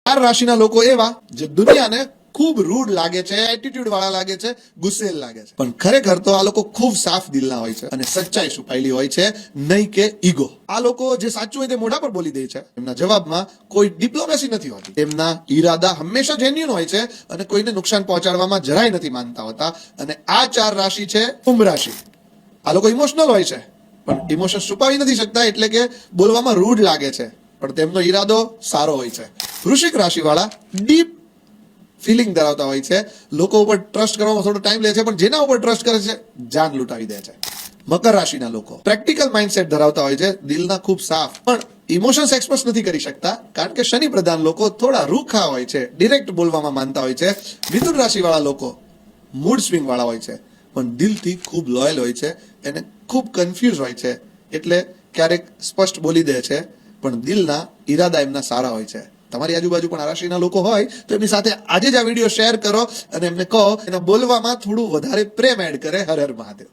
4 રાશિના લોકો એવા જે દુનિયાને ખૂબ રૂડ લાગે છે, એટીટ્યુડ વાળા લાગે છે, ગુસ્સેલ લાગે છે, પણ ખરેખર તો આ લોકો ખૂબ સાફ દિલના હોય છે અને સચ્ચાઈ છુપાયેલી હોય છે, નહીં કે ઈગો. આ લોકો જે સાચું હોય તે મોઢા પર બોલી દે છે. એમના જવાબમાં કોઈ ડિપ્લોમેસી નથી હોતી. તેમના ઈરાદા હંમેશા જેન્યુઇન હોય છે અને કોઈને નુકસાન પહોંચાડવામાં જરાય નથી માનતા હોતા. અને આ 4 રાશિ છે કુંભ રાશિ. આ લોકો ઇમોશનલ હોય છે, પણ ઇમોશન છુપાવી નથી શકતા, એટલે કે બોલવામાં રૂડ લાગે છે, પણ તેમનો ઈરાદો સારો હોય છે. વૃશ્ચિક રાશિ વાળા ડીપ ફિલિંગ ધરાવતા હોય છે. લોકો ઉપર ટ્રસ્ટ કરવામાં થોડો ટાઈમ લે છે, પણ જેના ઉપર ટ્રસ્ટ કરે છે જાન લૂંટાવી દે છે. મકર રાશિના લોકો પ્રેક્ટિકલ માઇન્ડસેટ ધરાવતા હોય છે, દિલના ખૂબ સાફ, પણ ઇમોશન્સ એક્સપ્રેસ નથી કરી શકતા, કારણ કે શનિ પ્રધાન લોકો થોડા રૂખા હોય છે, ડિરેક્ટ બોલવામાં માનતા હોય છે. મિથુન રાશિ વાળા લોકો મૂડ સ્વિંગ વાળા હોય છે, પણ દિલથી ખૂબ લોયલ હોય છે, એને ખૂબ કન્ફ્યુઝ હોય છે, એટલે ક્યારેક સ્પષ્ટ બોલી દે છે, પણ દિલના ઈરાદા એમના સારા હોય છે. તમારી આજુબાજુ પણ આ રાશિના લોકો હોય તો એમની સાથે આજે જ આ વિડીયો શેર કરો અને એમને કહો એના બોલવામાં થોડું વધારે પ્રેમ એડ કરે. હર હર મહાદેવ.